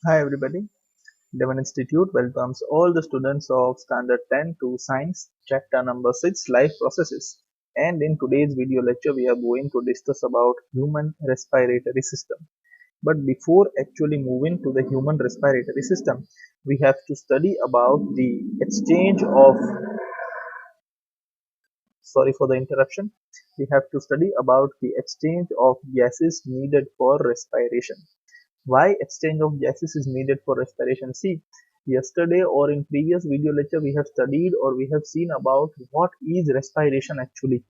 Hi everybody, Devon Institute welcomes all the students of Standard 10 to Science Chapter number 6 Life Processes. And in today's video lecture we are going to discuss about human respiratory system. But before actually moving to the human respiratory system, we have to study about the exchange of, sorry for the interruption, we have to study about the exchange of gases needed for respiration. Why exchange of gases is needed for respiration? See, yesterday or in previous video lecture we have studied or we have seen about what is respiration actually.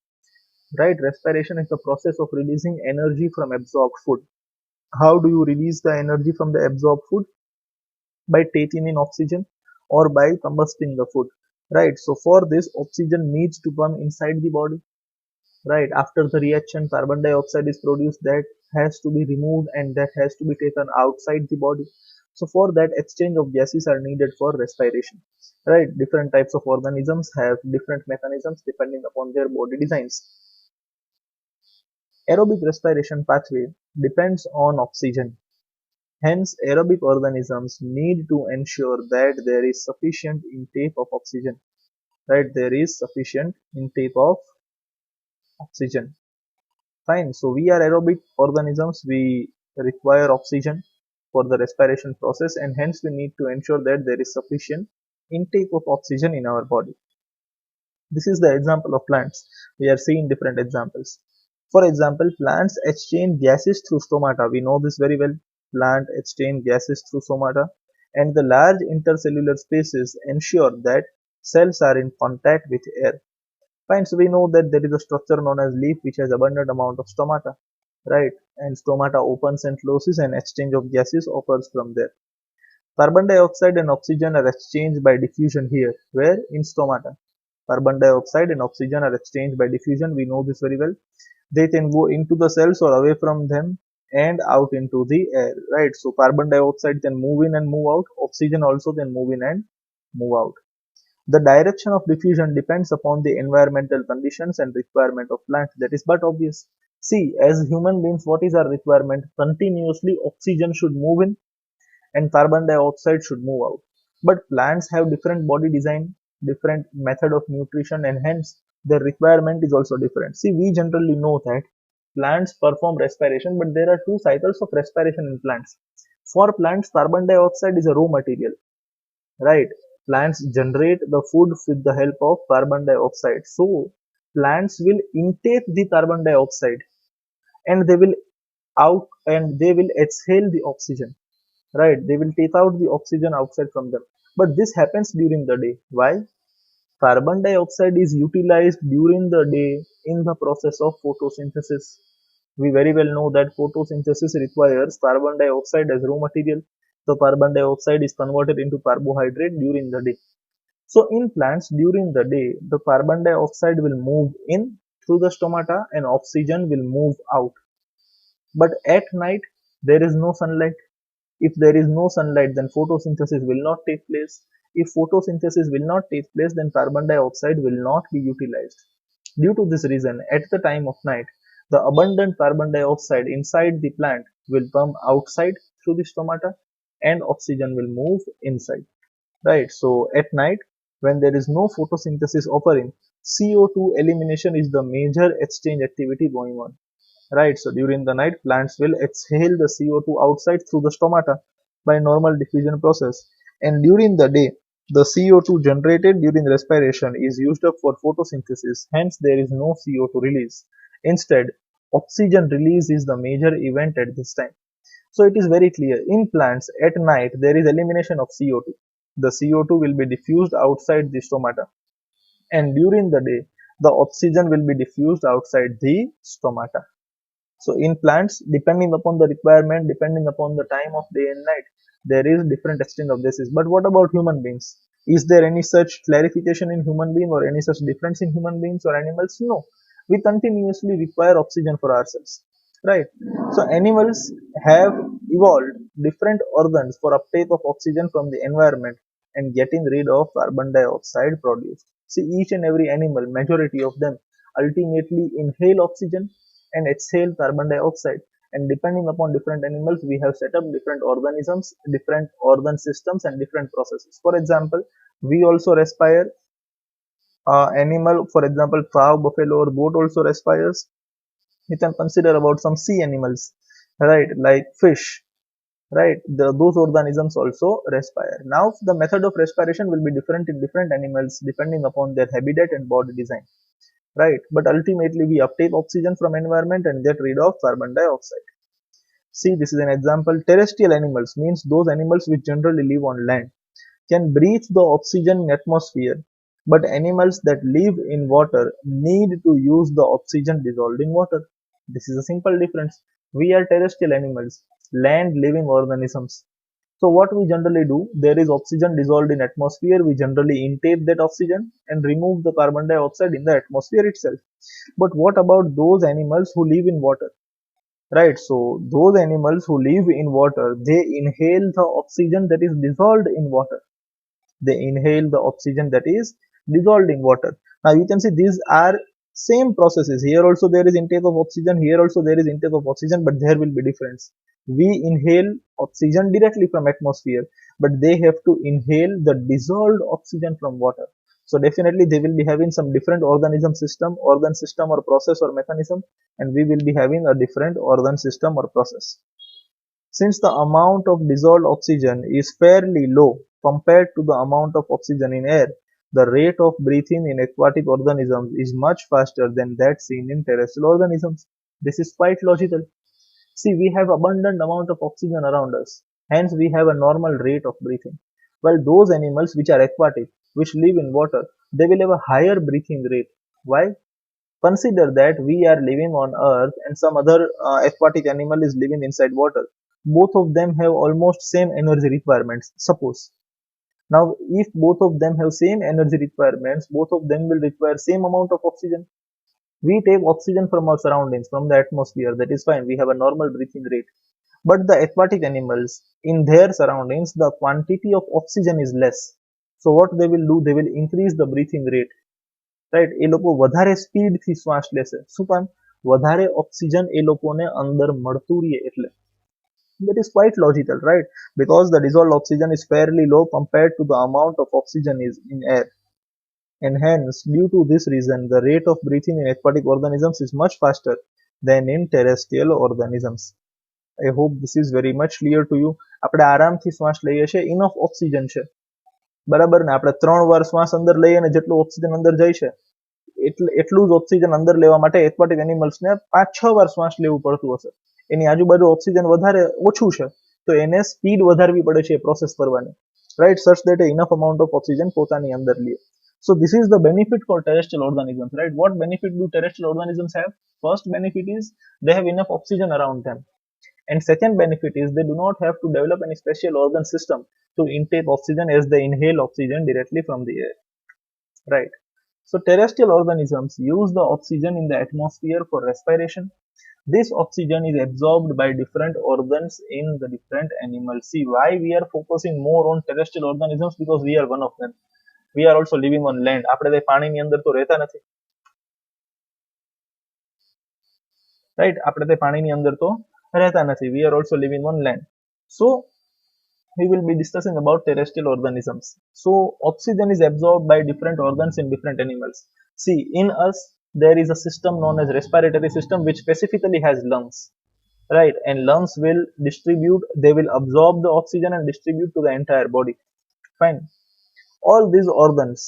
Right? Respiration is the process of releasing energy from absorbed food. How do you release the energy from the absorbed food? By taking in oxygen or by combusting the food. Right? So for this, oxygen needs to come inside the body. Right? After the reaction, carbon dioxide is produced that has to be removed and that has to be taken outside the body. So for that, exchange of gases are needed for respiration. Right? Different types of organisms have different mechanisms depending upon their body designs. Aerobic respiration pathway depends on oxygen. Hence, aerobic organisms need to ensure that there is sufficient intake of oxygen. Right? There is sufficient intake of oxygen. Fine. So we are aerobic organisms. We require oxygen for the respiration process, and hence we need to ensure that there is sufficient intake of oxygen in our body. This is the example of plants. We are seeing different examples. For example, plants exchange gases through stomata. We know this very well. Plant exchange gases through stomata, and the large intercellular spaces ensure that cells are in contact with air. Fine, so we know that there is a structure known as leaf which has abundant amount of stomata, right? And stomata opens and closes and exchange of gases occurs from there. Carbon dioxide and oxygen are exchanged by diffusion here, where in stomata. Carbon dioxide and oxygen are exchanged by diffusion, we know this very well. They can go into the cells or away from them and out into the air, right? So carbon dioxide can move in and move out, oxygen also can move in and move out. The direction of diffusion depends upon the environmental conditions and requirement of plant. That is but obvious. See, as human beings, what is our requirement? Continuously oxygen should move in and carbon dioxide should move out. But plants have different body design, different method of nutrition, and hence their requirement is also different. See, we generally know that plants perform respiration, but there are two cycles of respiration in plants. For plants, carbon dioxide is a raw material, right? Plants generate the food with the help of carbon dioxide. So plants will intake the carbon dioxide and they will out and they will exhale the oxygen, right? They will take out the oxygen outside from them, but this happens during the day. Why? Carbon dioxide is utilized during the day in the process of photosynthesis. We very well know that photosynthesis requires carbon dioxide as raw material. The carbon dioxide is converted into carbohydrate during the day. So in plants during the day, the carbon dioxide will move in through the stomata and oxygen will move out. But at night, there is no sunlight. If there is no sunlight, then photosynthesis will not take place. If photosynthesis will not take place, then carbon dioxide will not be utilized. Due to this reason, at the time of night, the abundant carbon dioxide inside the plant will come outside through the stomata and oxygen will move inside. Right. So at night, when there is no photosynthesis occurring, CO2 elimination is the major exchange activity going on. Right. So during the night, plants will exhale the CO2 outside through the stomata by normal diffusion process. And during the day, the CO2 generated during respiration is used up for photosynthesis. Hence, there is no CO2 release. Instead, oxygen release is the major event at this time. So it is very clear in plants at night there is elimination of CO2. The CO2 will be diffused outside the stomata, and during the day the oxygen will be diffused outside the stomata. So in plants, depending upon the requirement, depending upon the time of day and night, there is different exchange of gases. But what about human beings? Is there any such clarification in human being or any such difference in human beings or animals? No. We continuously require oxygen for ourselves. Right. So animals have evolved different organs for uptake of oxygen from the environment and getting rid of carbon dioxide produced. See, each and every animal, majority of them, ultimately inhale oxygen and exhale carbon dioxide. and depending upon different animals we have set up different organisms, different organ systems and different processes. For example, we also respire. Animal, for example, cow, buffalo or goat also respires. You can consider about some sea animals, right, like fish, right? Those organisms also respire. Now the method of respiration will be different in different animals depending upon their habitat and body design, right? But ultimately we uptake oxygen from environment and get rid of carbon dioxide. See, this is an example. Terrestrial animals means those animals which generally live on land can breathe the oxygen in atmosphere, but animals that live in water need to use the oxygen dissolved in water. This is a simple difference. We are terrestrial animals, land living organisms. So what we generally do, there is oxygen dissolved in atmosphere, we generally intake that oxygen and remove the carbon dioxide in the atmosphere itself. But what about those animals who live in water? Right, so those animals who live in water, they inhale the oxygen that is dissolved in water. They inhale the oxygen that is dissolved in water. Now you can see these are same processes. Here also there is intake of oxygen, here also there is intake of oxygen, but there will be difference. We inhale oxygen directly from atmosphere, but they have to inhale the dissolved oxygen from water. So definitely they will be having some different organ system or process or mechanism, and we will be having a different organ system or process. Since the amount of dissolved oxygen is fairly low compared to the amount of oxygen in air, the rate of breathing in aquatic organisms is much faster than that seen in terrestrial organisms. This is quite logical. See, we have abundant amount of oxygen around us, hence we have a normal rate of breathing. While those animals which are aquatic, which live in water, they will have a higher breathing rate. Why? Consider that we are living on earth and some other aquatic animal is living inside water. Both of them have almost same energy requirements. Suppose. Now, if both of them have same energy requirements, both of them will require same amount of oxygen. We take oxygen from our surroundings, from the atmosphere. That is fine. We have a normal breathing rate. But the aquatic animals, in their surroundings, the quantity of oxygen is less. So what they will do, they will increase the breathing rate. Right એ લોકો વધારે speed થી શ્વાસ લેશે શું કામ વધારે oxygen એ લોકોને અંદર મળતું રહે એટલે that is quite logical, right? Because the dissolved oxygen is fairly low compared to the amount of oxygen is in air, and hence due to this reason the rate of breathing in aquatic organisms is much faster than in terrestrial organisms. I hope this is very much clear to you. આપણે આરામથી શ્વાસ લઈએ છીએ, enough oxygen છે, બરાબર ને? આપણે 3 વાર શ્વાસ અંદર લઈએ ને જેટલું ઓક્સિજન અંદર જાય છે એટલું જ ઓક્સિજન અંદર લેવા માટે એક્વાટિક એનિમલ્સને 5-6 વાર શ્વાસ લેવું પડતું હશે. એની આજુબાજુ ઓક્સિજન વધારે ઓછું છે તો એને સ્પીડ વધારવી પડે છે પ્રોસેસ કરવાની, રાઈટ, સચ that enough amount of oxygen પોતાની અંદર લે. So this is the benefit for terrestrial organisms, right? What benefit do terrestrial organisms have? First benefit is they have enough oxygen around them. And second benefit is they do not have to develop any special organ system to intake oxygen as they inhale oxygen directly from the air, right? So terrestrial organisms use the oxygen in the atmosphere for respiration. This oxygen is absorbed by different organs in the different animals. See why we are focusing more on terrestrial organisms, because we are one of them. We are also living on land. આપણે તે પાણીની અંદર તો રહેતા નથી, right? આપણે તે પાણીની અંદર તો રહેતા નથી. We are also living on land. So we will be discussing about terrestrial organisms. So oxygen is absorbed by different organs in different animals. See, in us there is a system known as respiratory system which specifically has lungs, right? And lungs will distribute, they will absorb the oxygen and distribute to the entire body. Fine. All these organs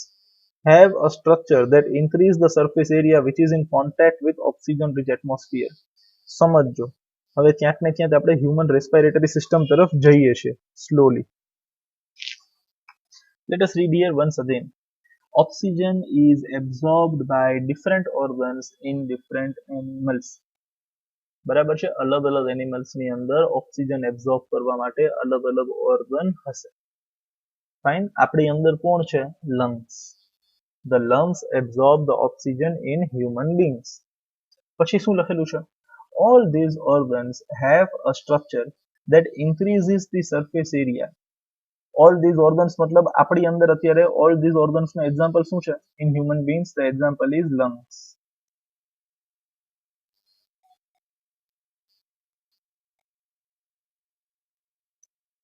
have a structure that increase the surface area which is in contact with oxygen rich atmosphere. સમજો, હવે ક્યાંક ને ક્યાંક આપણે human respiratory system તરફ જઈએ છીએ slowly. Let us read here once again. Oxygen is absorbed by different organs in different animals. બરાબર છે? અલગ અલગ એનિમલ્સ ની અંદર ઓક્સિજન એબ્ઝોર્બ કરવા માટે અલગ અલગ ઓર્ગન હશે. ફાઇન. આપણી અંદર કોણ છે? Lungs. The lungs absorb the oxygen in human beings. પછી શું લખેલું છે? All these organs have a structure that increases the surface area. All these organs મતલબ આપણી અંદર અત્યારે all these organs નું example શું છે? In human beings the example is lungs.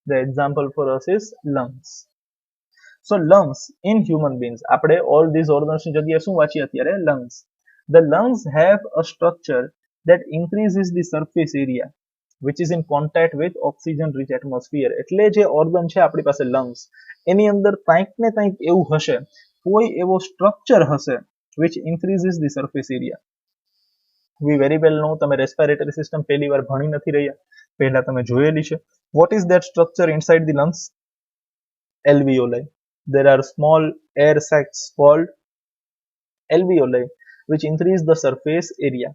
The example for us is lungs. So lungs in human beings, આપણે all these organs ની જગ્યાએ શું વાંચીએ અત્યારે? lungs. The lungs have a structure that increases the surface area which is in contact with oxygen rich atmosphere. એટલે જે organ છે આપણી પાસે lungs, એની અંદર કંઈક ને કંઈક એવું હશે, કોઈ એવો structure હશે which increases the surface area. We very well know, તમે respiratory system પહેલી વાર ભણી નથી રહ્યા, પહેલા તમે જોયેલી છે. What is that structure inside the lungs? Alveoli. There are small air sacs called alveoli which increase the surface area,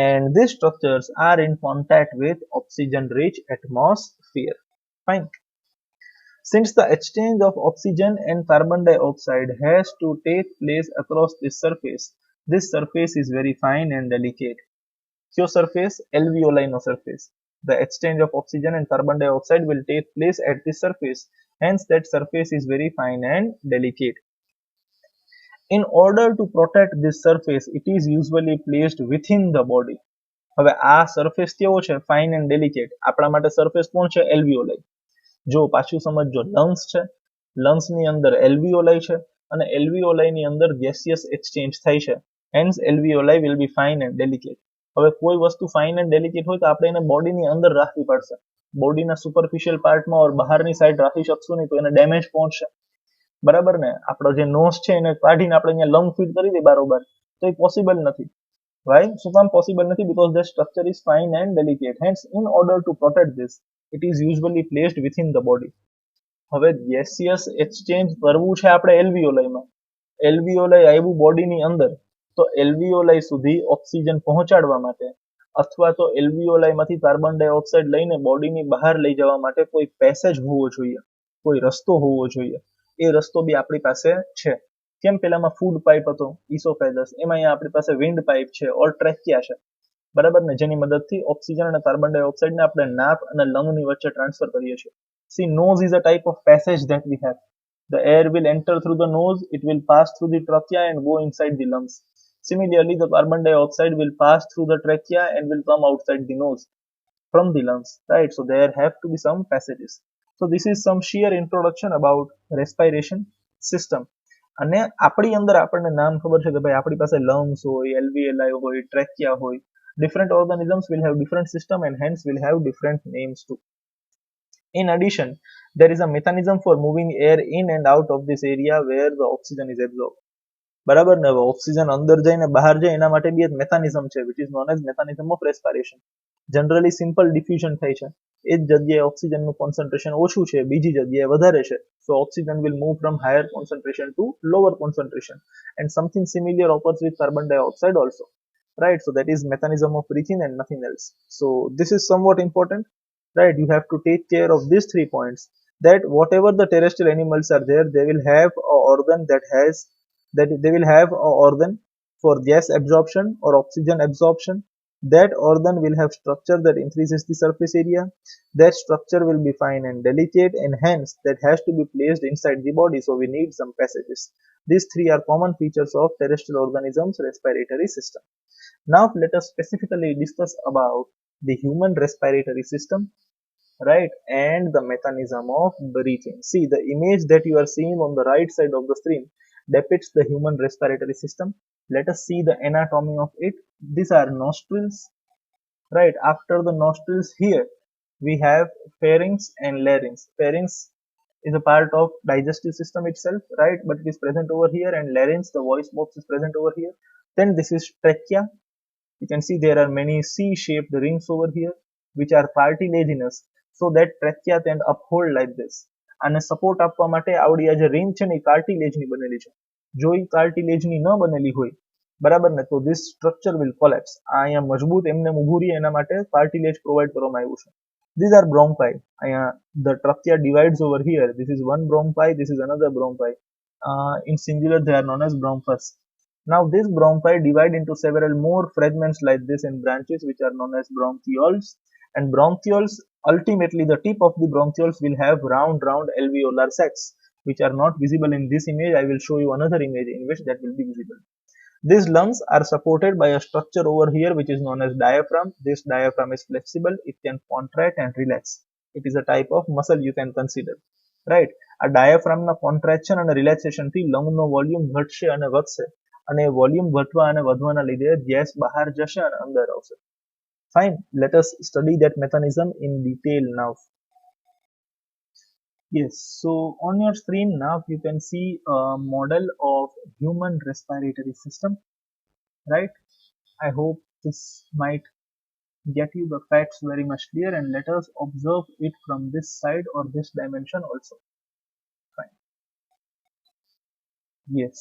and these structures are in contact with oxygen rich atmosphere. Fine. Since the exchange of oxygen and carbon dioxide has to take place across this surface is very fine and delicate. Kyo surface? Alveoli no surface. The exchange of oxygen and carbon dioxide will take place at this surface. Hence, that surface is very fine and delicate. In order to protect this surface, it is usually placed within the body. હવે આ surface કેવો છે? Fine and delicate. આપણા માટે surface કોણ છે? એલ્વિયોલાઈ. જો પાછું સમજો, લંગ્સ છે, લંગ્સ ની અંદર એલ્વિયોલાઈ છે, અને એલ્વિયોલાઈ ની અંદર ગેસિયસ એક્સચેન્જ થાય છે. Hence alveoli will be fine and delicate. હવે કોઈ વસ્તુ ફાઇન એન્ડ ડેલિકેટ હોય તો આપણે એને બોડીની અંદર રાખવી પડશે. બોડીના સુપરફિશિયલ પાર્ટમાં ઓર બહારની સાઈડ રાખી શકશું નહીં તો એને ડેમેજ પહોંચશે. બરાબર ને? આપણો જે નોઝ છે એને કાઢીને આપણે અહીંયા લંગ ફિટ કરી દઈએ બરોબર, તો એ પોસિબલ નથી. Why? શું કામ પોસિબલ નથી? Because the structure is fine and delicate. Hence, in order to protect this, it is usually placed within the body. હવે ગેસિયસ એક્સચેન્જ કરવું છે આપણે એલ્વિયોલાઈમાં. એલ્વિયોલાઈ આવ્યું બોડીની અંદર, તો એલ્વિયોલાઈ સુધી ઓક્સિજન પહોંચાડવા માટે અથવા તો એલ્વિયોલાઈમાંથી કાર્બન ડાયોક્સાઇડ લઈને બોડીની બહાર લઈ જવા માટે કોઈ પેસેજ હોવો જોઈએ, કોઈ રસ્તો હોવો જોઈએ. એ રસ્તો બી આપણી પાસે છે. કેમ? પેલામાં ફૂડ પાઇપ હતો, ઇસોફેગસ, એમાં અહીંયા આપણી પાસે વિન્ડ પાઇપ છે ઓર ટ્રેકિયા છે, બરાબર ને, જેની મદદથી ઓક્સિજન અને કાર્બન ડાયોક્સાઇડને આપણે નાક અને લંગની વચ્ચે ટ્રાન્સફર કરીએ છીએ. See, nose is a type of passage that we have. The air will enter through the nose, it will pass through the trachea and go inside the lungs. Similarly, the carbon dioxide will pass through the trachea and will come outside the nose from the lungs, right? So there have to be some passages. So this is some sheer introduction about respiration system. અને આપણી અંદર આપણને નામ ખબર છે કે ભાઈ આપણી પાસે લંગ્સ હોય, એલ્વિયોલાઈ હોય, ટ્રેકિયા હોય. Different organisms will have different system and hence will have different names too. In addition, there is a mechanism for moving air in and out of this area where the oxygen is absorbed. બરાબર ને? Oxygen અંદર જઈને બહાર જાય એના માટે બી એક મેકાનિઝમ છે which is known as mechanism of respiration. Generally simple diffusion થાય છે, એ જ જગ્યાએ ઓક્સિજનનું કોન્સન્ટ્રેશન ઓછું છે, બીજી જગ્યાએ વધારે છે. So oxygen will move from higher concentration to lower concentration, and something similar occurs with carbon dioxide also, right? So that is mechanism of breathing and nothing else. So this is somewhat important, right? You have to take care of these 3 points, that whatever the terrestrial animals are there, they will have an organ they will have an organ for gas absorption or oxygen absorption. That organ will have structure that increases the surface area. That structure will be fine and delicate, and hence that has to be placed inside the body. So we need some passages. These 3 are common features of terrestrial organisms' respiratory system. Now let us specifically discuss about the human respiratory system, right, and the mechanism of breathing. See, the image that you are seeing on the right side of the screen depicts the human respiratory system. Let us see the anatomy of it. These are nostrils, right? After the nostrils, here we have pharynx and larynx. Pharynx is a part of digestive system itself, right, but it is present over here, and larynx, the voice box, is present over here. Then this is trachea. You can see there are many C-shaped rings over here which are cartilaginous, so that trachea can uphold like this. અને support આપવા માટે આવડી આ જે ring છે ને એ કાર્ટિલેજની બનેલી છે. જો એ કાર્ટિલેજની ન બનેલી હોય, બરાબર ને, તો this structure will collapse. આ અહીંયા મજબૂત એમને ઊભું રહે એના માટે કાર્ટિલેજ પ્રોવાઈડ કરવામાં આવ્યું છે. These are bronchi. અહીંયા the trachea divides over here. This is one bronchi, this is another bronchi. In singular they are known as bronchus. Now this bronchi divide into several more fragments like this in branches which are known as bronchioles. And bronchioles, ultimately the tip of the bronchioles will have round alveolar sacs which are not visible in this image. I will show you another image in which that will be visible. These lungs are supported by a structure over here which is known as diaphragm. This diaphragm is flexible, it can contract and relax. It is a type of muscle you can consider, right? આ ડાયાફ્રામના contraction અને રિલેક્સેશનથી લંગનો volume ઘટશે અને વધશે, અને volume ઘટવા અને વધવાના લીધે ગેસ બહાર જશે અને અંદર આવશે. Fine, let us study that mechanism in detail now. Yes, so on your screen now you can see a model of human respiratory system, right? I hope this might get you the facts very much clear, and let us observe it from this side or this dimension also. Fine. Yes.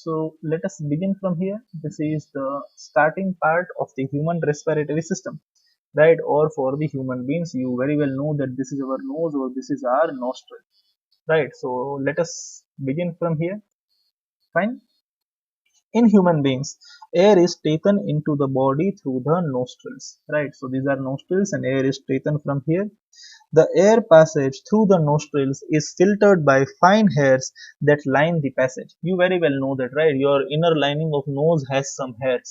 So let us begin from here. This is the starting part of the human respiratory system, right? Or for the human beings, you very well know that this is our nose or this is our nostril, right? So let us begin from here. Fine. In human beings, air is taken into the body through the nostrils, right? So these are nostrils and air is taken from here. The air passage through the nostrils is filtered by fine hairs that line the passage. You very well know that, right? Your inner lining of nose has some hairs,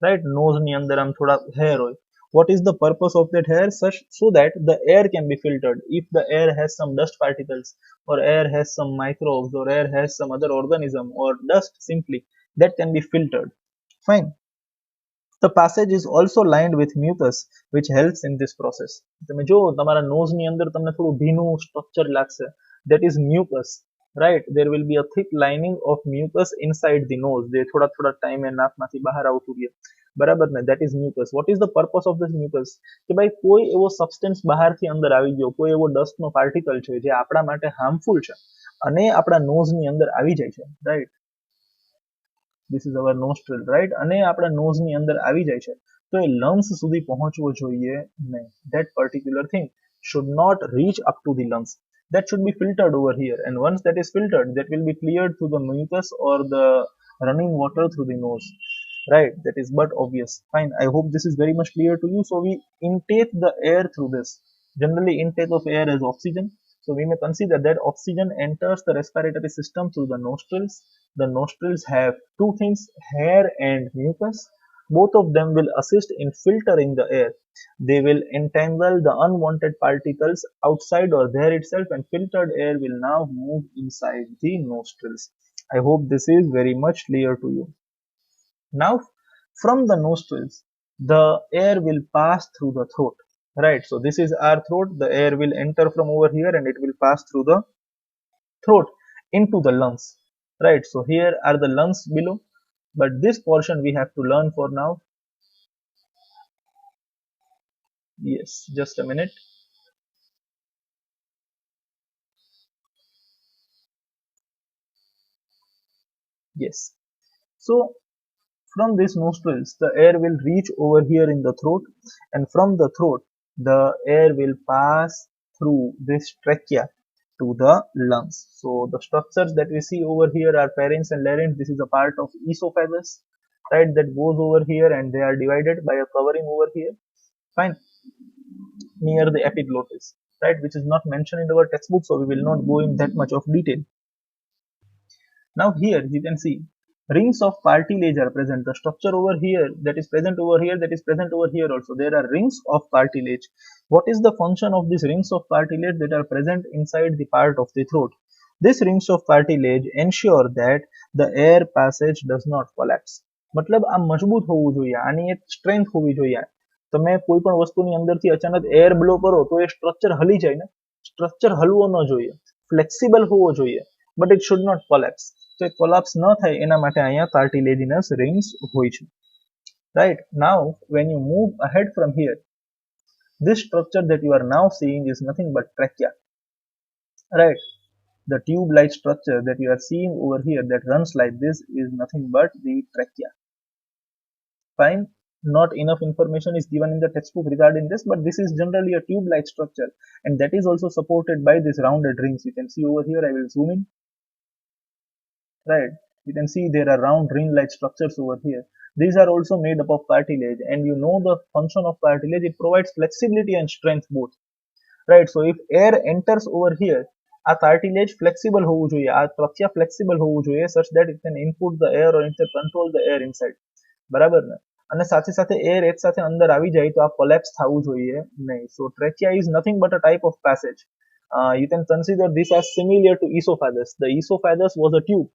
right? Nose ni andar am thoda hair hoy. What is the purpose of that hair? Such so that the air can be filtered. If the air has some dust particles, or air has some microbes, or air has some other organism, or dust simply, that can be filtered. Fine. The passage is also lined with mucus, which helps in this process. તમે જો તમારા nose ની અંદર તમને થોડું ભીનું structure લાગશે. That is mucus, right? There will be a thick lining of mucus inside the nose. જે થોડા થોડા ટાઈમે નાકમાંથી બહાર આવતું રહે. બરાબર ને? That is mucus. What is the purpose of this mucus? કે ભાઈ કોઈ એવો substance બહારથી અંદર આવી ગયો, કોઈ એવો dust નો particle છે જે આપણા માટે harmful છે અને આપણા nose ની અંદર આવી જાય છે, right? This is our nostril, right? અને આપણા nose ની અંદર આવી જાય છે તો એ lungs સુધી પહોંચવો જોઈએ નહીં. That particular thing should not reach up to the lungs. That should be filtered over here, and once that is filtered, that will be cleared through the mucus or the running water through the nose, right? That is but obvious. Fine, I hope this is very much clear to you. So we intake the air through this. Generally, intake of air is oxygen. So we may consider that oxygen enters the respiratory system through the nostrils. The nostrils have two things, hair and mucus. Both of them will assist in filtering the air. They will entangle the unwanted particles outside or there itself, and filtered air will now move inside the nostrils. I hope this is very much clear to you. Now, from the nostrils, the air will pass through the throat, right? So this is our throat. The air will enter from over here and it will pass through the throat into the lungs, right? So here are the lungs below, but this portion we have to learn for now. Yes, just a minute. Yes, so from these nostrils the air will reach over here in the throat, and from the throat the air will pass through this trachea to the lungs. So the structures that we see over here are pharynx and larynx. This is a part of esophagus, right? That goes over here and they are divided by a covering over here. Fine. Near the epiglottis, right? Which is not mentioned in our textbook, so we will not go in that much of detail. Now here you can see rings of cartilage are present. The structure over here that is present over here, that is present over here also. There are rings of cartilage. What is the function of these rings of cartilage that are present inside the part of the throat? These rings of cartilage ensure that the air passage does not collapse. मतलब આ મજબૂત હોવું જોઈએ, આની એક strength હોવી જોઈએ. તમે કોઈ પણ વસ્તુની અંદરથી અચાનક એર બ્લો કરો તો એ સ્ટ્રક્ચર હલી જાય ને, સ્ટ્રક્ચર હલવો ન જોઈએ, ફ્લેક્સિબલ હોવો જોઈએ, but it should not collapse. So it collapse ન થાય એના માટે અહીંયા cartilaginous rings હોય છે, right? Now when you move ahead from here, this structure that you are now seeing is nothing but trachea, right? The tube-like structure that you are seeing over here that runs like this is nothing but the trachea. Fine. Not enough information is given in the textbook regarding this, but this is generally a tube-like structure, and that is also supported by these rounded rings. You can see over here, I will zoom in, right? You can see there are round ring-like structures over here. These are also made up of cartilage, and you know the function of cartilage, it provides flexibility and strength both, right? So if air enters over here, આ cartilage flexible હોવું જોઈએ, આ trachea flexible હોવું જોઈએ such that it can input the air or it can control the air inside, બરાબર ને? અને સાથે સાથે એર એક સાથે અંદર આવી જાય તો આ કોલેપ્સ થવું જોઈએ નહીં. So trachea is nothing but a type of passage. You can consider this as similar to esophagus. The esophagus was a tube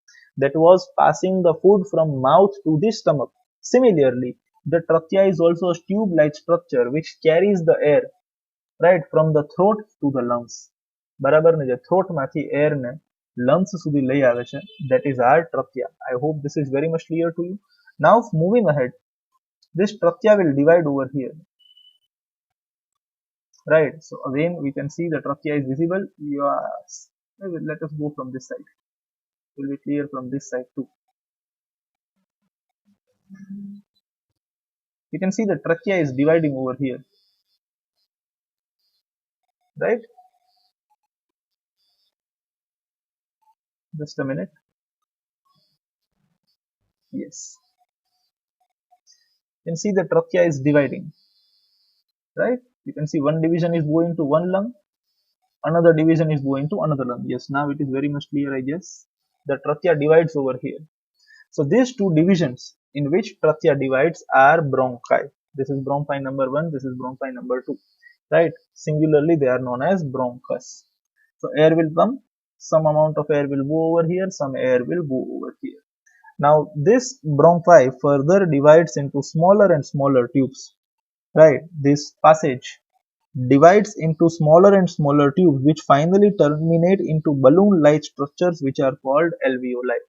that was passing the food from mouth to the stomach. Similarly, the trachea is also a tube-like structure which carries the air right from the throat to the lungs. બરાબર ને, જે throat માંથી air ને lungs સુધી લઈ આવે છે, that is our trachea. I hope this is very much clear to you. Now moving ahead, this trachea will divide over here, right? So again we can see the trachea is visible. Yes, let us go from this side, it will be clear from this side too. You can see the trachea is dividing over here, right? Just a minute. Yes, you can see the trachea is dividing, right? You can see one division is going to one lung, another division is going to another lung. Yes, now it is very much clear, I guess. The trachea divides over here. So these two divisions in which trachea divides are bronchi. This is bronchi number 1, this is bronchi number 2, right? Singularly they are known as bronchus. So air will come, some amount of air will go over here, some air will go over here. Now this bronchi further divides into smaller and smaller tubes, right? This passage divides into smaller and smaller tubes which finally terminate into balloon-like structures which are called alveoli.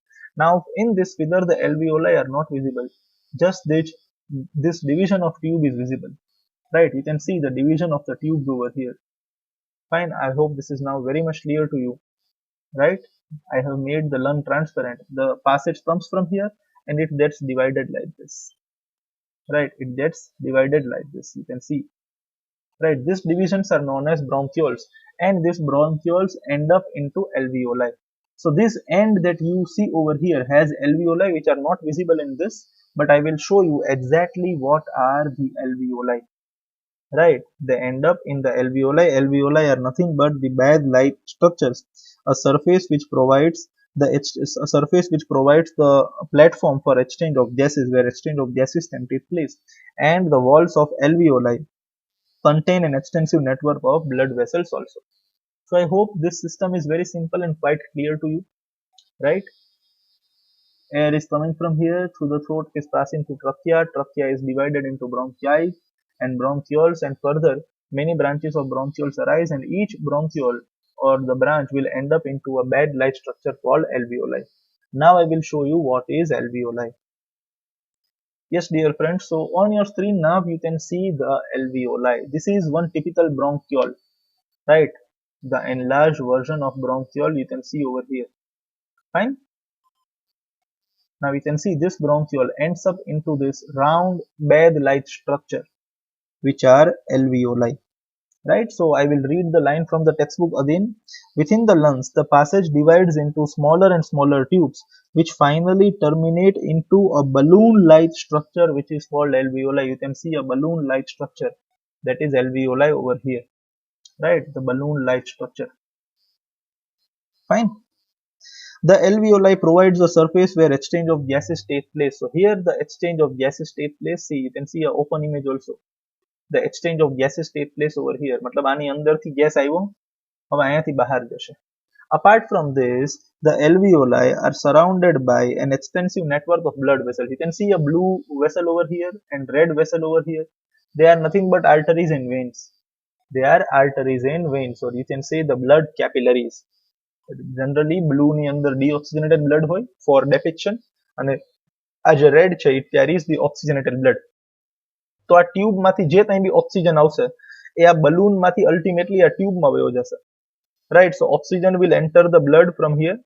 Now in this figure the alveoli are not visible, just this division of tube is visible, right? You can see the division of the tubes over here. Fine, I hope this is now very much clear to you, right? I have made the lung transparent. The passage comes from here and it gets divided like this, right? It gets divided like this, you can see, right? These divisions are known as bronchioles, and these bronchioles end up into alveoli. So this end that you see over here has alveoli which are not visible in this, but I will show you exactly what are the alveoli, right? They end up in the alveoli. Alveoli are nothing but the bag-like structures, a surface which provides a surface which provides the platform for exchange of gases, where exchange of gases can take place, and the walls of alveoli contain an extensive network of blood vessels also. So I hope this system is very simple and quite clear to you, right? Air is coming from here through the throat, is passing to trachea. Trachea is divided into bronchi and bronchioles, and further many branches of bronchioles arise, and each bronchiole or the branch will end up into a bed-like structure called alveoli. Now I will show you what is alveoli. Yes, dear friends, so on your screen now you can see the alveoli. This is one typical bronchiole, right? The enlarged version of bronchiole you can see over here. Fine. Now you can see this bronchiole ends up into this round bag-like structure, which are alveoli, right? So I will read the line from the textbook again. Within the lungs, the passage divides into smaller and smaller tubes, which finally terminate into a balloon-like structure, which is called alveoli. You can see a balloon-like structure, that is alveoli over here, right? The balloon-like structure. Fine. The alveoli provides a surface where exchange of gases take place. So here the exchange of gases take place. See, you can see an open image also. The exchange of gases take place over here. मतलब आनी अंदर थी gas आयो, अब અહીંયાથી બહાર જશે. Apart from this, the alveoli are surrounded by an extensive network of blood vessels. You can see a blue vessel over here and red vessel over here. They are nothing but arteries and veins. They are arteries and veins, or you can say the blood capillaries. Generally blue ની અંદર deoxygenated blood હોય for depiction, અને આ જે red છે it carries the oxygenated blood. તો આ tube માંથી જે કંઈ બી ઓક્સિજન આવશે એ આ બલૂન માંથી અલ્ટિમેટલી આ ટ્યુબ માં વયો જશે, right? So oxygen will enter the blood from here.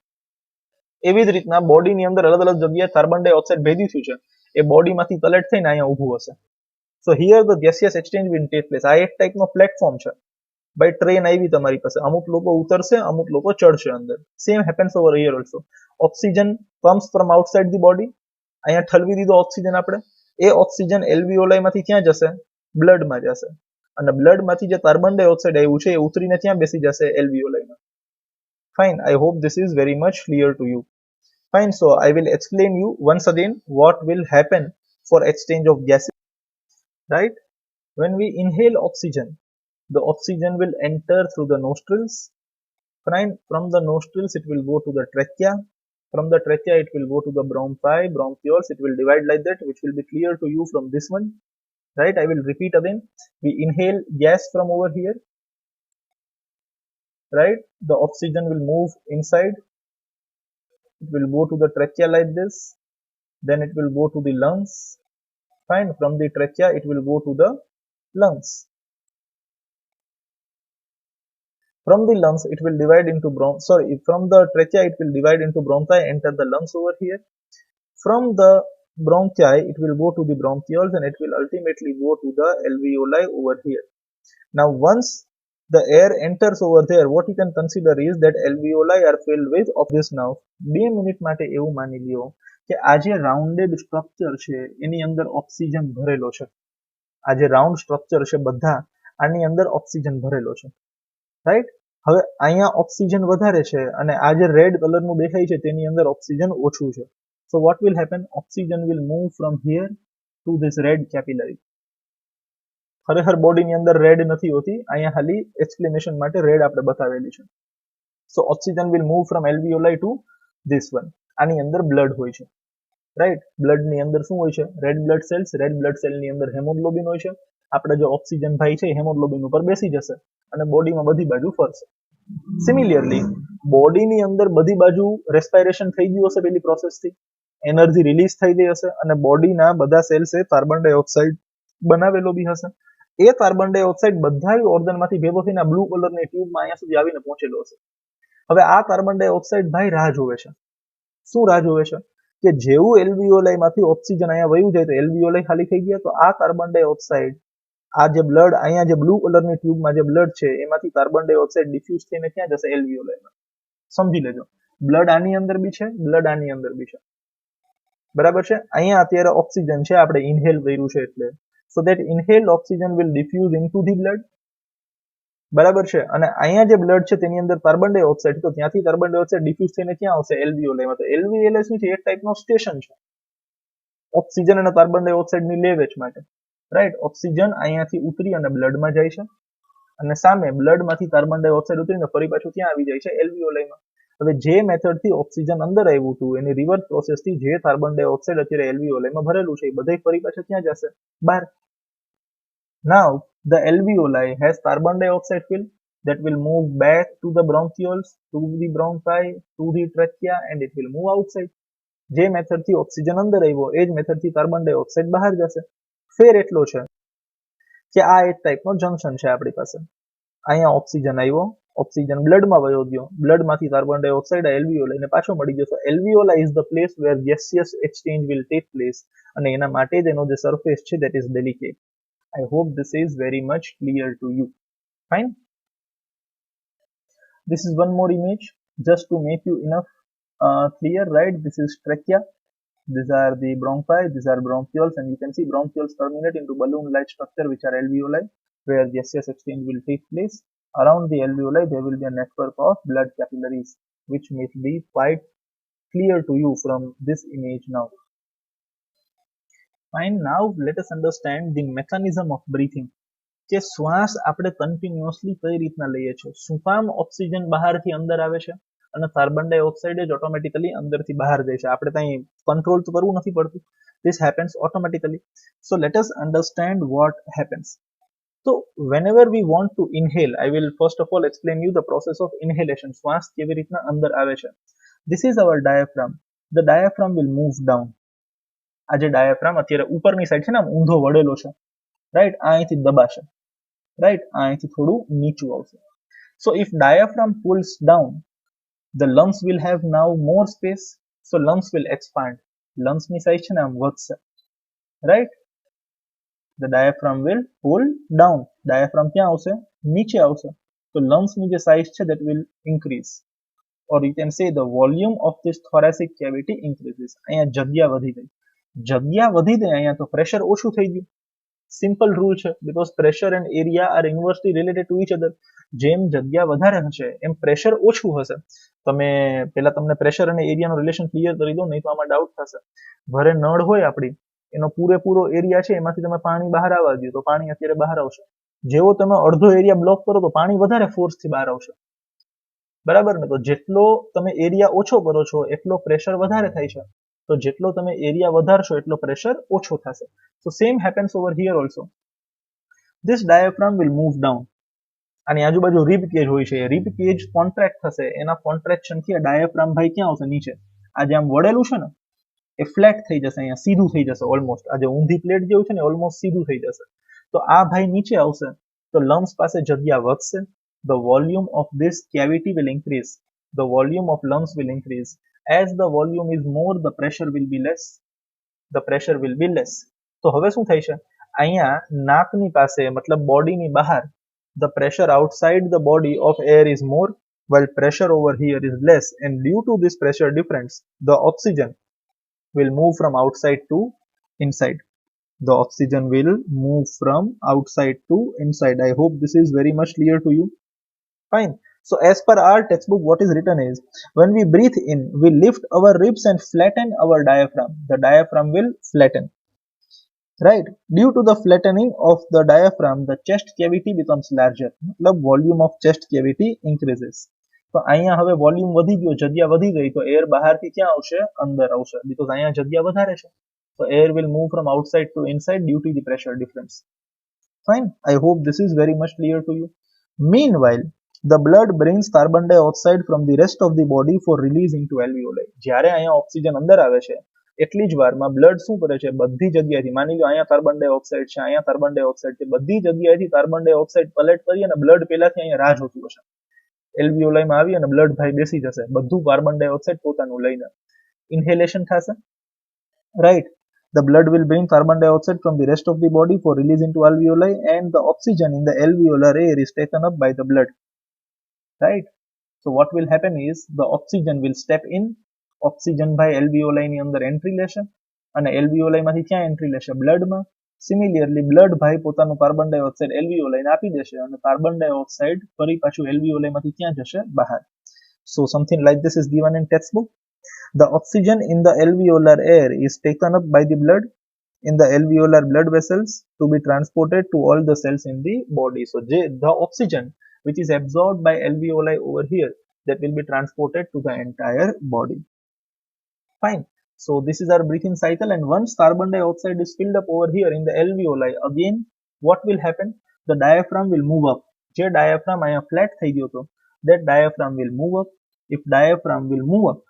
એવી જ રીતના બોડીની અંદર અલગ અલગ જગ્યાએ કાર્બન ડાયોક્સાઇડ ભેગી થયું છે, એ બોડીમાંથી કલેક્ટ થઈને અહીંયા ઊભું હશે. સો here the gaseous exchange will take place. આ એક ટાઈપનો પ્લેટફોર્મ છે. ભાઈ ટ્રેન આવી તમારી પાસે, અમુક લોકો ઉતરશે, અમુક લોકો ચડશે અંદર. Same happens over here also. Oxygen comes from outside the body. અહીંયા ઠલવી દીધો ઓક્સિજન આપણે, એ ઓક્સિજન એલ્વિયોલાઈ માંથી ક્યાં જશે? બ્લડમાં જશે. અને બ્લડમાંથી જે કાર્બન ડાયોક્સાઇડ આવ્યું છે એ ઉતરીને ક્યાં બેસી જશે? એલ્વિયોલાઈમાં. Fine, I hope this is very much clear to you. Fine, so I will explain you once again what will happen for exchange of gases, right? When we inhale oxygen, the oxygen will enter through the nostrils. Fine. From the nostrils, it will go to the trachea. From the trachea, it will go to the bronchi, bronchioles. It will divide like that, which will be clear to you from this one, right? I will repeat again. We inhale gas from over here, right? The oxygen will move inside. It will go to the trachea like this. Then it will go to the lungs. Fine. From the trachea, it will go to the lungs. From the lungs, it will divide into from the trachea, it will divide into bronchi, enter the lungs over here. From the bronchi, it will go to the bronchioles and it will ultimately go to the alveoli over here. Now, once the air enters over there, what you can consider is that alveoli are filled with this. Now, 2 minute માટે એવું માની લ્યો કે આ જે rounded structure છે એની અંદર oxygen ભરેલો છે. આ જે રાઉન્ડ સ્ટ્રક્ચર છે બધા આની અંદર ઓક્સિજન ભરેલો છે, રાઈટ? હવે અહીંયા ઓક્સિજન વધારે છે અને આ જે રેડ કલરનું દેખાય છે તેની અંદર ઓક્સિજન ઓછું છે. So what will happen? Oxygen will move from here to this red capillary. ખરેખર બોડીની અંદર રેડ નથી હોતી, અહીંયા ખાલી એક્સપ્લેનેશન માટે રેડ આપણે બતાવેલી છે. So oxygen will move from alveoli to this one. આની અંદર બ્લડ હોય છે, રાઈટ? બ્લડની અંદર શું હોય છે? Red blood cells. Red blood સેલની અંદર હેમોગ્લોબિન હોય છે. આપણે જો ઓક્સિજન ભાઈ છે હેમોગ્લોબિન ઉપર બેસી જશે અને બોડીમાં બધી બાજુ ફરશે. સિમિલિયરલી બોડીની અંદર બધી બાજુ રેસ્પાયરેશન થઈ ગયું હશે પેલી પ્રોસેસથી, એનર્જી રિલીઝ થઈ ગઈ હશે અને બોડીના બધા સેલ્સે કાર્બન ડાયોક્સાઇડ બનાવેલો બી હશે. એ કાર્બન ડાયોક્સાઇડ બધા ઓર્ગનમાંથી ભેગો થઈને બ્લુ કલરની ટ્યુબમાં અહીંયા સુધી આવીને પહોંચેલો હશે. હવે આ કાર્બન ડાયોક્સાઇડ ભાઈ રાહ જોવે છે. શું રાહ જોવે છે? કે જેવું એલ્વિયોલાઈમાંથી ઓક્સિજન અહીંયા વયું જાય તો એલ્વિયોલાઈ ખાલી થઈ ગયા, તો આ કાર્બન ડાયોક્સાઇડ આ જે બ્લડ અહીંયા જે બ્લુ કલરની ટ્યુબમાં જે બ્લડ છે એમાંથી કાર્બન ડાયોક્સાઇડ ડિફ્યુઝ થઈને ક્યાં જશે? એલ્વિયોલાઈમાં. સમજી લેજો, બ્લડ આની અંદર બી છે, બ્લડ આની અંદર બી છે, બરાબર છે? અહીંયા અત્યારે ઓક્સિજન છે, આપણે ઇન્હેલ કર્યું છે એટલે. So that inhaled oxygen will diffuse into the blood, બરાબર છે? અને અહીંયા જે બ્લડ છે તેની અંદર કાર્બન ડાયોક્સાઇડ, તો ત્યાંથી કાર્બન ડાયોક્સાઇડ ડિફ્યુઝ થઈને ક્યાં આવશે? એલ્વિયોલાઈમાં. તો એલ્વિયોલાઈ શું છે? એક ટાઈપનો સ્ટેશન છે ઓક્સિજન અને કાર્બન ડાયોક્સાઇડની લે વેચ માટે, રાઈટ? ઓક્સિજન અહીંયાથી ઉતરી અને બ્લડમાં જાય છે અને સામે બ્લડમાંથી કાર્બન ડાયોક્સાઇડ ઉતરીને ફરી પાછું ક્યાં આવી જાય છે? એલ્વિયોલાઈમાં. હવે જે મેથડથી ઓક્સિજન અંદર આવ્યું હતું એની રિવર્સ પ્રોસેસથી જે કાર્બન ડાયોક્સાઇડ અત્યારે એલ્વિયોલાઈમાં ભરેલું છે એ બધા ફરી પાછા ક્યાં જશે? બહાર. Now the alveoli has carbon dioxide fill that will move back to the bronchioles, to the bronchi, to the trachea and it will move outside. જે મેથડથી ઓક્સિજન અંદર આવ્યો એ જ મેથડથી કાર્બન ડાયોક્સાઇડ બહાર જશે. ફેર એટલો છે કે આ એક ટાઈપનો જંકશન છે આપણી પાસે. અહીંયા ઓક્સિજન આવ્યો, ઓક્સિજન બ્લડમાં વયો ગયો, બ્લડમાંથી કાર્બન ડાયોક્સાઇડ એલ્વિયોલાઈને પાછો મળી ગયો. તો alveola is the place where gaseous exchange will take place અને એના માટે જ એનો જે સરફેસ છે that is delicate. I hope this is very much clear to you. Fine. This is one more image just to make you enough clear, right? This is trachea. These are the bronchi. These are bronchioles, and you can see bronchioles terminate into balloon-like structure, which are alveoli, where gaseous exchange will take place. Around the alveoli, there will be a network of blood capillaries, which may be quite clear to you from this image now. Fine. Now let us understand the mechanism of breathing. કે શ્વાસ આપણે continuously કઈ રીતના લઈએ છીએ? શું કામ oxygen બહારથી અંદર આવે છે અને કાર્બન ડાયોક્સાઇડ જ ઓટોમેટિકલી અંદરથી બહાર જાય છે? આપણે ત્યાં કંટ્રોલ તો કરવું નથી પડતું. This happens automatically. So let us understand what happens. So whenever we want to inhale, I will first of all explain you the process of inhalation. શ્વાસ કેવી રીતના અંદર આવે છે. This is our diaphragm. The diaphragm will move down. આ જે diaphragm અત્યારે ઉપરની સાઈડ છે ને આમ ઊંધો વળેલો છે, રાઈટ? આ અહીંથી દબાશે, રાઈટ? આ અહીંથી થોડું નીચું આવશે. સો if diaphragm pulls down, the lungs will have now more space, so lungs will expand. લંગ્સની સાઈઝ છે ને આમ વધશે, right? The diaphragm will pull down. diaphragm ક્યાં આવશે? નીચે આવશે. તો લંગ્સની જે સાઈઝ છે that will increase, or you can say the volume of this thoracic cavity increases. અહીંયા જગ્યા વધી ગઈ. જગ્યા વધી ગઈ અહીંયા તો પ્રેશર ઓછું થઈ ગયું. સિમ્પલ રૂલ છે, because pressure and area are inversely related to each other. જેમ જગ્યા વધારે હશે એમ પ્રેશર ઓછું હશે. તમે પહેલા તમને પ્રેશર અને એરિયાનું રિલેશન ક્લિયર કરી દો, નહીં તો આમાં ડાઉટ થશે. ઘરે નળ હોય આપણી એનો પૂરેપૂરો એરિયા છે એમાંથી તમે પાણી બહાર આવવા દો તો પાણી અત્યારે બહાર આવશે. જેવો તમે અડધો એરિયા બ્લોક કરો તો પાણી વધારે ફોર્સથી બહાર આવશે, બરાબર ને? તો જેટલો તમે એરિયા ઓછો કરો છો એટલો પ્રેશર વધારે થાય છે, તો જેટલો તમે એરિયા વધારશો એટલો પ્રેશર ઓછો થશે. So same happens over here also. This diaphragm will move down. આની આજુબાજુ રિબ કેજ હોય છે, રિબ કેજ કોન્ટ્રાક્ટ થશે, એના કોન્ટ્રેક્શન થી ડાયાફ્રામ ભાઈ ક્યાં આવશે? નીચે. આ જે આમ વળેલું છે ને એ ફ્લેટ થઈ જશે, અહીંયા સીધું થઈ જશે ઓલમોસ્ટ. આ જે ઊંધી પ્લેટ જેવું છે ને ઓલમોસ્ટ સીધું થઈ જશે. તો આ ભાઈ નીચે આવશે તો લંગ્સ પાસે જગ્યા વધશે. The volume of this cavity will increase. The volume of lungs will increase. As the volume is more, the pressure will be less. The pressure will be less. તો હવે શું થાય છે? અહીંયા નાકની પાસે મતલબ બોડીની બહાર the pressure outside the body of air is more, while pressure over here is less, and due to this pressure difference, the oxygen will move from outside to inside. The oxygen will move from outside to inside. I hope this is very much clear to you. Fine. So as per our textbook, what is written is, when we breathe in, we lift our ribs and flatten our diaphragm. The diaphragm will flatten. Right? Due to the flattening of the diaphragm, the chest cavity becomes larger. मतलब volume of chest cavity increases. તો અહીંયા હવે volume વધી ગયો, જગ્યા વધી ગઈ, તો એર બહારથી ક્યાં આવશે? અંદર આવશે, બીકોઝ અહીંયા જગ્યા વધારે છે. So air will move from outside to inside due to the pressure difference. Fine. I hope this is very much clear to you. Meanwhile, the blood brings carbon dioxide from the rest of the body for release into alveoli. જ્યારે અહીંયા oxygen અંદર આવે છે એટલી જ વારમાં blood શું કરે છે? બધી જગ્યાએથી, માની લો અહીંયા કાર્બન ડાયોક્સાઇડ છે, અહીંયા કાર્બન ડાયોક્સાઇડ છે, બધી જગ્યાએથી કાર્બન ડાયોક્સાઇડ કલેક્ટ કરી અને બ્લડ પહેલાથી અહીંયા રાહ જોતું હશે. એલ્વિયોલાઈમાં આવી અને બ્લડ ભાઈ બેસી જશે, બધું કાર્બન ડાયોક્સાઇડ પોતાનું લઈને. ઇન્હેલેશન થશે, right? The blood will bring carbon dioxide from the rest of the body for release into alveoli, and the oxygen in the alveolar air is taken up by the blood. Right? So what will happen is the oxygen will step in. Oxygen ભાઈ એલ્વિયોલાઈ ની અંદર entry લેશે અને એલ્વિયોલાઈ માંથી ક્યાં entry લેશે? બ્લડમાં. સિમિલિયરલી blood ભાઈ પોતાનું કાર્બન ડાયોક્સાઇડ એલ્વિયોલાઈને આપી દેશે અને કાર્બન ડાયોક્સાઇડ ફરી પાછું એલ્વિયોલાઈમાંથી ક્યાં જશે? બહાર. So something like this is given in textbook. The oxygen in the alveolar air is taken up by the blood in the alveolar blood vessels to be transported to all the cells in the body. So the oxygen which is absorbed by alveoli over here, that will be transported to the entire body. Fine. So this is our breathing cycle, and once carbon dioxide is filled up over here in the alveoli, again what will happen? The diaphragm will move up. જે diaphragm અહીંયા flat થઈ ગયો હતો, that diaphragm will move up. If diaphragm will move up,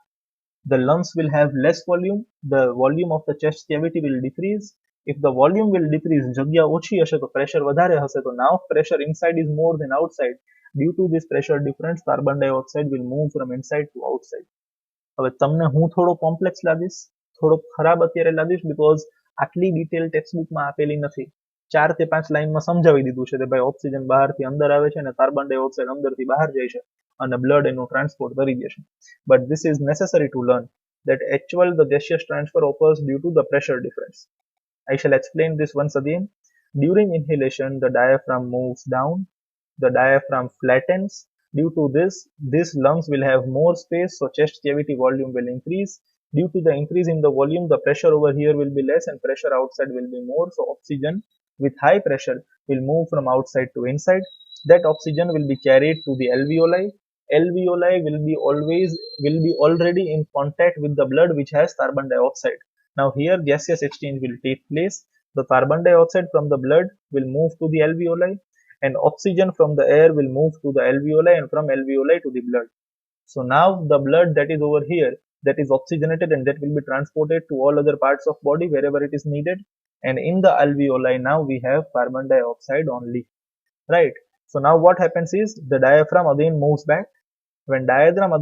the lungs will have less volume. The volume of the chest cavity will decrease. If the volume will decrease, જગ્યા ઓછી હશે તો pressure વધારે હશે. તો now pressure inside is more than outside. Due to this pressure difference, carbon dioxide will move from inside to outside. હવે તમને હું થોડો કોમ્પ્લેક્સ લાગીશ, થોડો ખરાબ અત્યારે લાગીશ, બીકોઝ આટલી ડિટેલ ટેક્સ્ટબુકમાં આપેલી નથી. 4 કે 5 લાઈનમાં સમજાવી દીધું છે કે ભાઈ ઓક્સિજન બહારથી અંદર આવે છે અને કાર્બન ડાયોક્સાઇડ અંદરથી બહાર જાય છે અને બ્લડ એનું ટ્રાન્સપોર્ટ કરી દે છે. But this is necessary to learn that actual the gaseous transfer occurs due to the pressure difference. I shall explain this once again. During inhalation, the diaphragm moves down, the diaphragm flattens. Due to this lungs will have more space, so chest cavity volume will increase. Due to the increase in the volume, the pressure over here will be less and pressure outside will be more, so oxygen with high pressure will move from outside to inside. That oxygen will be carried to the alveoli. Alveoli will be already in contact with the blood which has carbon dioxide. Now here gaseous exchange will take place. The carbon dioxide from the blood will move to the alveoli, and oxygen from the air will move to the alveoli, and from alveoli to the blood. So now the blood that is over here, that is oxygenated, and that will be transported to all other parts of body wherever it is needed. And in the alveoli now we have carbon dioxide only. Right? So now what happens is the diaphragm again moves back. When diaphragm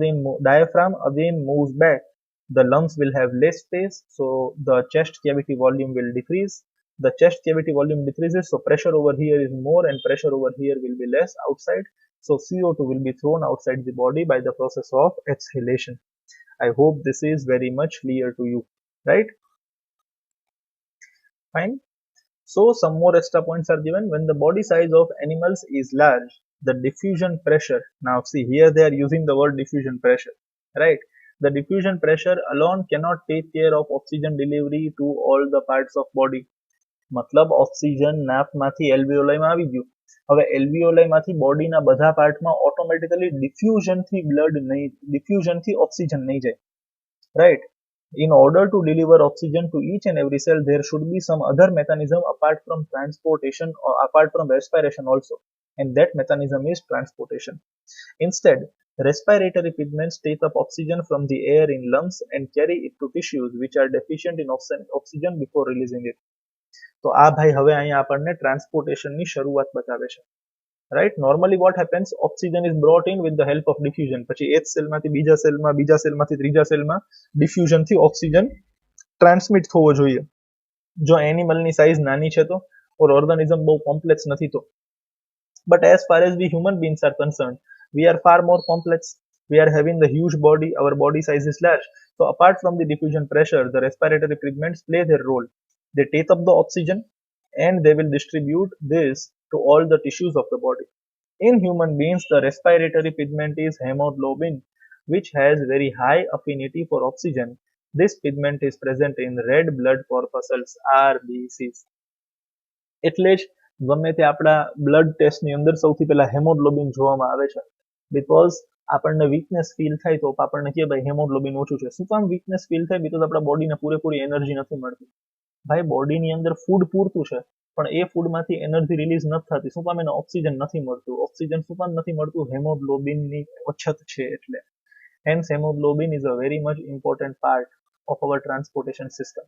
again moves back, the lungs will have less space, so the chest cavity volume will decrease. The chest cavity volume decreases, so pressure over here is more and pressure over here will be less outside. So CO2 will be thrown outside the body by the process of exhalation. I hope this is very much clear to you, right? Fine. So some more extra points are given. When the body size of animals is large, the diffusion pressure, now see here they are using the word diffusion pressure, right? The diffusion pressure alone cannot take care of oxygen delivery to all the parts of body. મતલબ oxygen નાકમાંથી એલ્વિયોલાઈમાં આવી ગયું. હવે એલ્વિયોલાઈમાંથી બોડીના બધા પાર્ટમાં automatically ડિફ્યુઝનથી blood નહીં, ડિફ્યુઝનથી oxygen નહીં જાય, right? In order to deliver oxygen to each and every cell, there should be some other mechanism apart from transportation or apart from respiration also, and that mechanism is transportation. Instead, respiratory pigments take up oxygen from the air in lungs and carry it to tissues which are deficient in oxygen before releasing it. તો આ ભાઈ હવે અહીંયા આપણને ટ્રાન્સપોર્ટેશનની શરૂઆત બતાવે છે, right? Normally what happens, oxygen is brought in with the help of diffusion. પછી એક સેલમાંથી બીજા સેલમાંથી ત્રીજા સેલમાં ડિફ્યુઝનથી ઓક્સિજન ટ્રાન્સમિટ થવો જોઈએ. જો એનિમલની સાઇઝ નાની છે તો, ઓર ઓર્ગેનિઝમ બહુ કોમ્પ્લેક્સ નથી તો. But as far as we human beings are concern, we are far more complex. We are having the huge body, our body size is large. So apart from the diffusion pressure, the respiratory pigments play their role. They take up the oxygen and they will distribute this to all the tissues of the body. In human beings, the respiratory pigment is hemoglobin, which has very high affinity for oxygen. This pigment is present in red blood corpuscles, RBCs. એટલે જ ગમે તે આપણા blood ટેસ્ટની અંદર સૌથી પહેલા haemoglobin જોવામાં આવે છે. બીકોઝ આપણને વીકનેસ ફીલ થાય તો આપણને કે ભાઈ હેમોગ્લોબિન ઓછું છે. શું કામ વીકનેસ ફીલ થાય? બીકોઝ આપણા બોડીને પૂરેપૂરી એનર્જી નથી મળતી. ભાઈ બોડીની અંદર ફૂડ પૂરતું છે પણ એ ફૂડમાંથી એનર્જી રિલીઝ નથી થતી. શું કામ? એને ઓક્સિજન નથી મળતું. ઓક્સિજન શું કામ નથી મળતું? હેમોગ્લોબિનની અછત છે એટલે. Hence haemoglobin is a very much important part of our transportation system,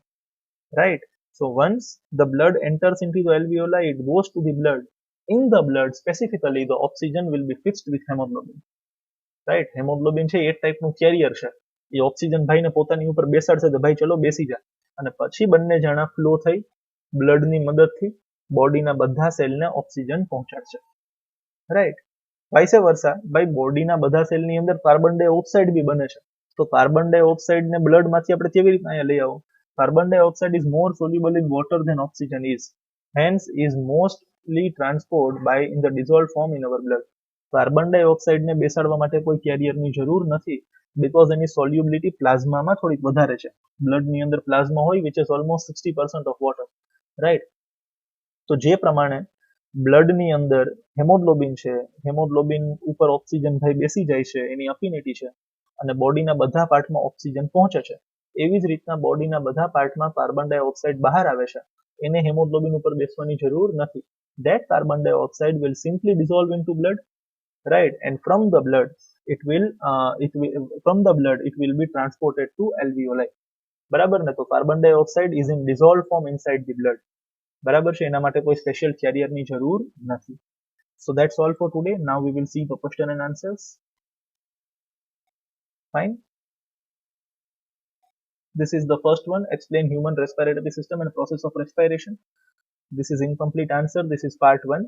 right? So once the blood enters into the alveoli, it goes to the blood. In the blood specifically, the oxygen will be fixed with hemoglobin, right? hemoglobin છે એક ટાઈપનું carrier છે. એ oxygen ભાઈને પોતાની ઉપર બેસાડશે તો ભાઈ ચલો બેસી જા, અને પછી બંને જણા ફ્લો થઈ બ્લડની મદદથી બોડીના બધા સેલને ઓક્સિજન પહોંચાડશે, રાઈટ? વાઇસ વર્સા, ભાઈ બોડીના બધા સેલની અંદર કાર્બન ડાયોક્સાઇડ બી બને છે. તો કાર્બન ડાયોક્સાઇડને બ્લડમાંથી આપણે કેવી રીતના અહીંયા લઈ આવો? Carbon dioxide is more soluble in water than oxygen is, hence is mostly transport by in the dissolve form in our blood. Carbon ડાયોક્સાઇડને બેસાડવા માટે કોઈ કેરિયરની જરૂર નથી, બીકોઝ એની સોલ્યુબિલિટી પ્લાઝમામાં થોડીક વધારે છે. બ્લડની અંદર પ્લાઝમા હોય which is almost 60% of water, right? તો જે પ્રમાણે બ્લડની અંદર હેમોગ્લોબિન છે, હેમોગ્લોબિન ઉપર ઓક્સિજન ભાઈ બેસી જાય છે, એની અફિનિટી છે, અને બોડીના બધા પાર્ટમાં ઓક્સિજન પહોંચે છે. એવી જ રીતના બોડીના બધા પાર્ટમાં કાર્બન ડાયોક્સાઇડ બહાર આવે છે, એને હેમોગ્લોબિન ઉપર બેસવાની જરૂર નથી. That carbon dioxide will simply dissolve into blood, right? And from the blood it will be transported to alveoli. બરાબર ને? તો carbon dioxide is in dissolved form inside the blood. બરાબર છે? એના માટે કોઈ સ્પેશિયલ કેરિયરની જરૂર નથી. So that's all for today. Now we will see the question and answers. Fine. This is the first one. Explain human respiratory system and process of respiration. This is incomplete answer. This is part 1,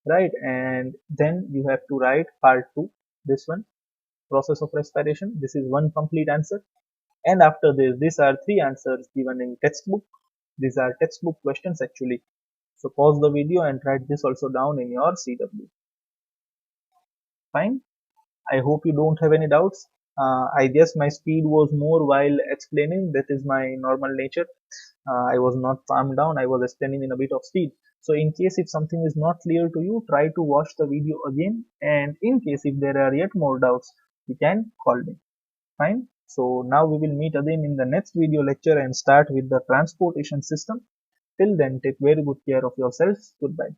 right? And then you have to write part 2. This one, process of respiration. This is one complete answer. And after this, these are 3 answers given in textbook. These are textbook questions actually. So pause the video and write this also down in your CW. Fine. I hope you don't have any doubts. I guess my speed was more while explaining. That is my normal nature. I was not calmed down. I was explaining in a bit of speed. So in case if something is not clear to you, try to watch the video again. And in case if there are yet more doubts, you can call me. Fine. So now we will meet again in the next video lecture and start with the transportation system. Till then, take very good care of yourselves. Goodbye.